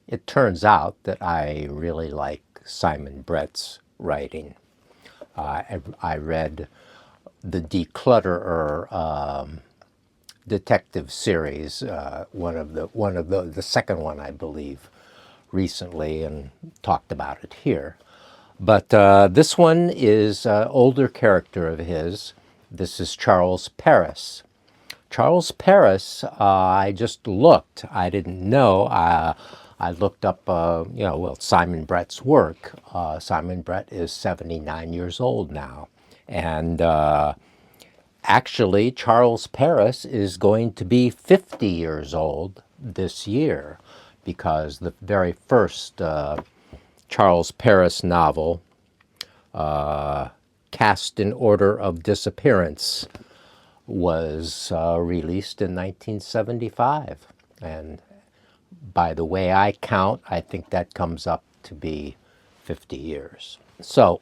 It turns out that I really like Simon Brett's writing. I read the Declutterer detective series, the second one, I believe, recently, and talked about it here. But this one is an older character of his. This is Charles Paris. Charles Paris, I just looked. I didn't know. I looked up, Simon Brett's work. Simon Brett is 79 years old now. And actually, Charles Paris is going to be 50 years old this year because the very first Charles Paris novel, Cast in Order of Disappearance, was released in 1975. And by the way I count, I think that comes up to be 50 years. So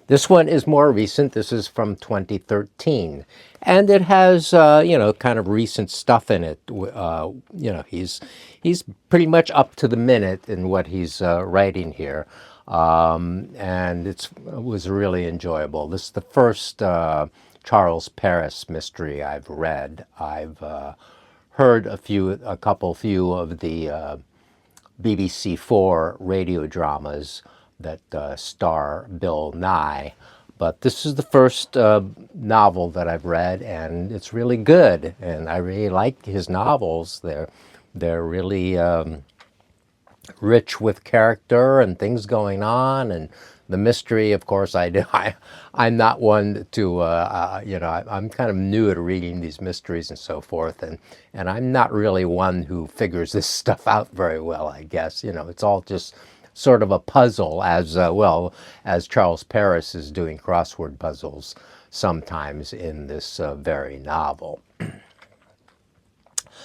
this one is more recent. This is from 2013. And it has, kind of recent stuff in it. He's pretty much up to the minute in what he's writing here. And it was really enjoyable. This is the first Charles Paris mystery I've read. I've heard a few of the BBC4 radio dramas that star Bill Nye, but this is the first novel that I've read, and it's really good. And I really like his novels. They're really rich with character and things going on, and the mystery, of course, I'm not one to, I'm kind of new at reading these mysteries and so forth, and I'm not really one who figures this stuff out very well, I guess. It's all just sort of a puzzle, as well as Charles Paris is doing crossword puzzles sometimes in this very novel.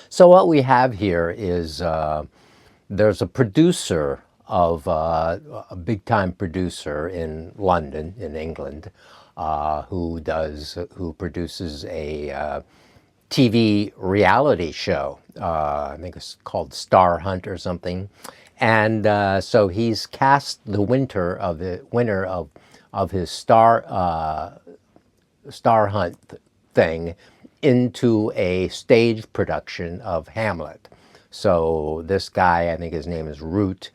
So what we have here is there's a producer of a big-time producer in London, in England, who produces a TV reality show. I think it's called Star Hunt or something. And so he's cast the winner of his Star Hunt thing into a stage production of Hamlet. So this guy, I think his name is Root,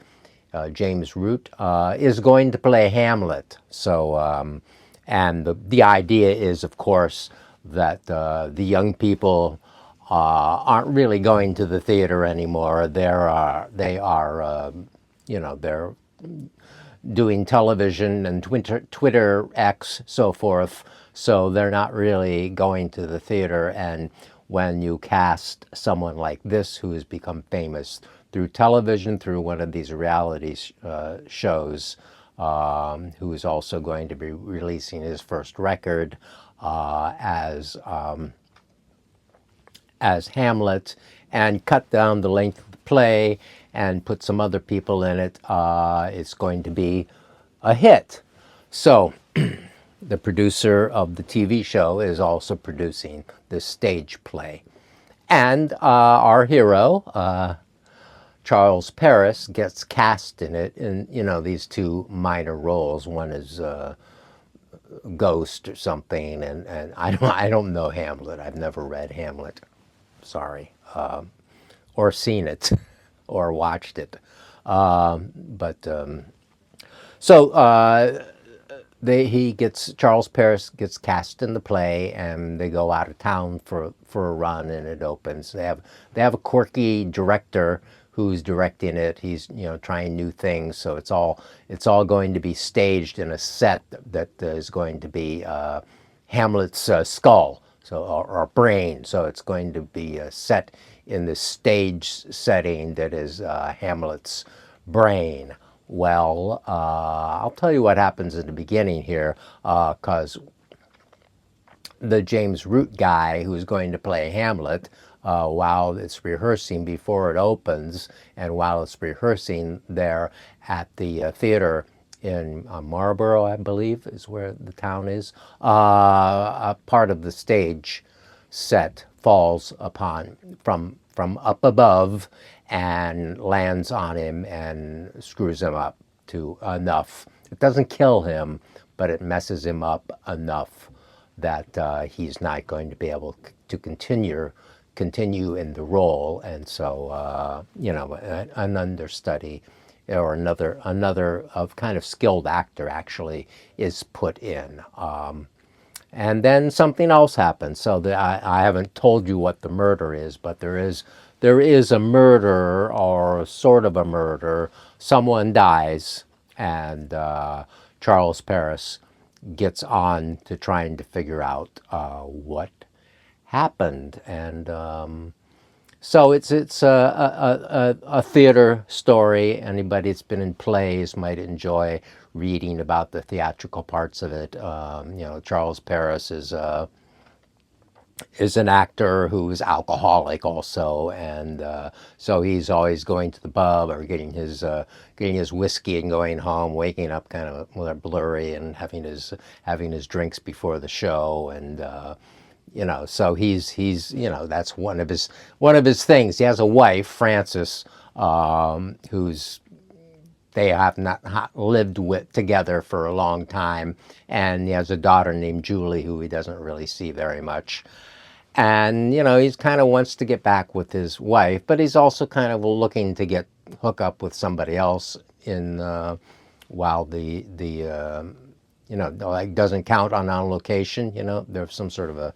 James Root, is going to play Hamlet. So, and the idea is, of course, that the young people aren't really going to the theater anymore. They are, they're doing television and Twitter X, so forth. So they're not really going to the theater. And when you cast someone like this who has become famous through television, through one of these reality shows, who is also going to be releasing his first record as Hamlet, and cut down the length of the play and put some other people in it, it's going to be a hit. So the producer of the TV show is also producing this stage play. And our hero, Charles Paris, gets cast in it in, these two minor roles. One is Ghost or something, and I don't know Hamlet. I've never read Hamlet. Sorry. Or seen it or watched it. Charles Paris gets cast in the play, and they go out of town for a run, and it opens. They have a quirky director who's directing it. He's trying new things, so it's all going to be staged in a set that is going to be Hamlet's skull, or brain. So it's going to be set in the stage setting that is Hamlet's brain. Well, I'll tell you what happens in the beginning here, because the James Root guy who's going to play Hamlet, while it's rehearsing before it opens, and while it's rehearsing there at the theater in Marlborough, I believe, is where the town is, a part of the stage set falls upon from up above, and lands on him and screws him up to enough. It doesn't kill him, but it messes him up enough that he's not going to be able to continue in the role, and so an understudy or another of kind of skilled actor actually is put in. And then something else happens. So I haven't told you what the murder is, but there is a murder, or sort of a murder. Someone dies, and Charles Paris gets on to trying to figure out what happened. And so it's a theater story. Anybody that's been in plays might enjoy reading about the theatrical parts of it. Charles Paris is an actor who's alcoholic also, and so he's always going to the pub or getting his whiskey and going home, waking up kind of blurry and having his drinks before the show, and so he's that's one of his things. He has a wife, Frances, who's they have not lived together for a long time, and he has a daughter named Julie who he doesn't really see very much. And he's kind of wants to get back with his wife, but he's also kind of looking to hook up with somebody else while the like doesn't count on location. There's some sort of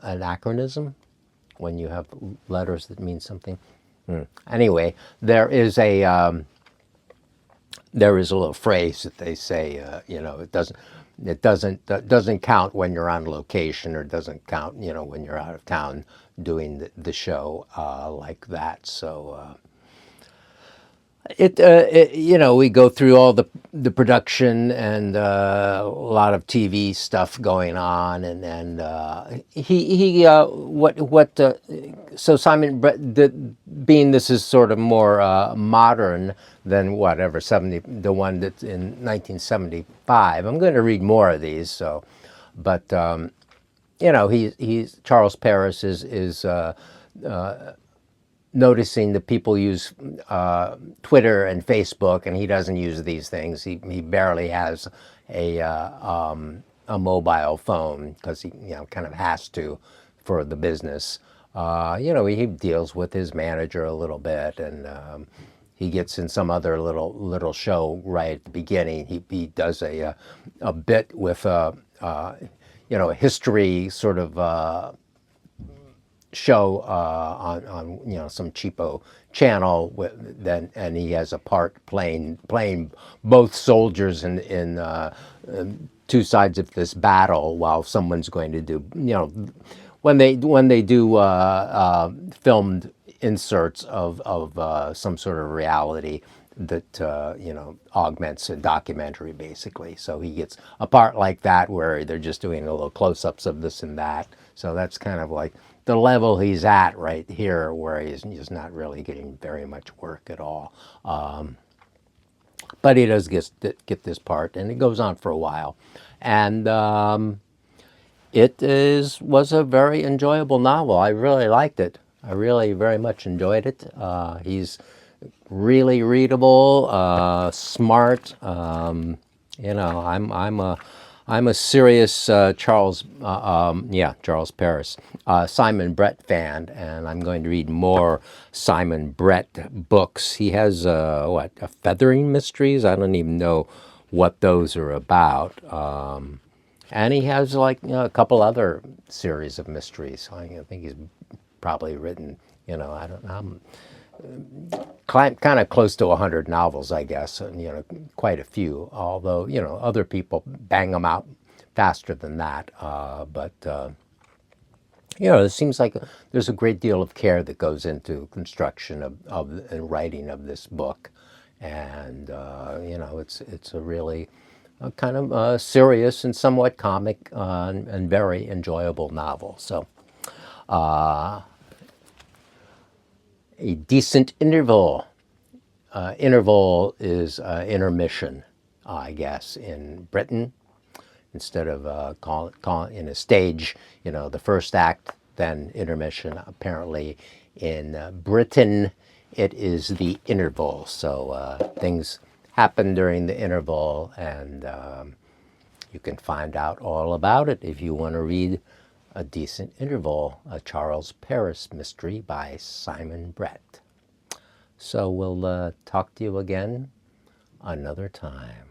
anachronism when you have letters that mean something. Anyway, there is a little phrase that they say. It doesn't count when you're on location, or doesn't count when you're out of town doing the show like that. So we go through all the production and a lot of TV stuff going on, and so Simon Brett, being this is sort of more modern than whatever the one that's in 1975. I'm going to read more of these. So, but he's Charles Paris is noticing that people use Twitter and Facebook, and he doesn't use these things. He barely has a mobile phone because he kind of has to for the business. He deals with his manager a little bit, and he gets in some other little show right at the beginning. He does a bit with a history sort of show on some cheapo channel and he has a part playing both soldiers in two sides of this battle, while someone's going to do when they do filmed inserts of some sort of reality that augments a documentary, basically. So he gets a part like that where they're just doing a little close-ups of this and that. So that's kind of like the level he's at right here, where he's just not really getting very much work at all. But he does get this part, and it goes on for a while. And it was a very enjoyable novel. I really liked it. I really very much enjoyed it. He's really readable, smart. I'm a serious Charles Paris, Simon Brett fan, and I'm going to read more Simon Brett books. He has a Feathering Mysteries. I don't even know what those are about. And he has a couple other series of mysteries. I think he's probably written, I don't know, kind of close to 100 novels, I guess, and quite a few. Although other people bang them out faster than that. But it seems like there's a great deal of care that goes into construction of and writing of this book, and it's a really kind of serious and somewhat comic and very enjoyable novel. So. A decent interval. Interval is intermission, I guess, in Britain. Instead of calling in a stage, the first act, then intermission. Apparently, In Britain, it is the interval. So things happen during the interval, and you can find out all about it if you want to read A Decent Interval, a Charles Paris mystery by Simon Brett. So we'll talk to you again another time.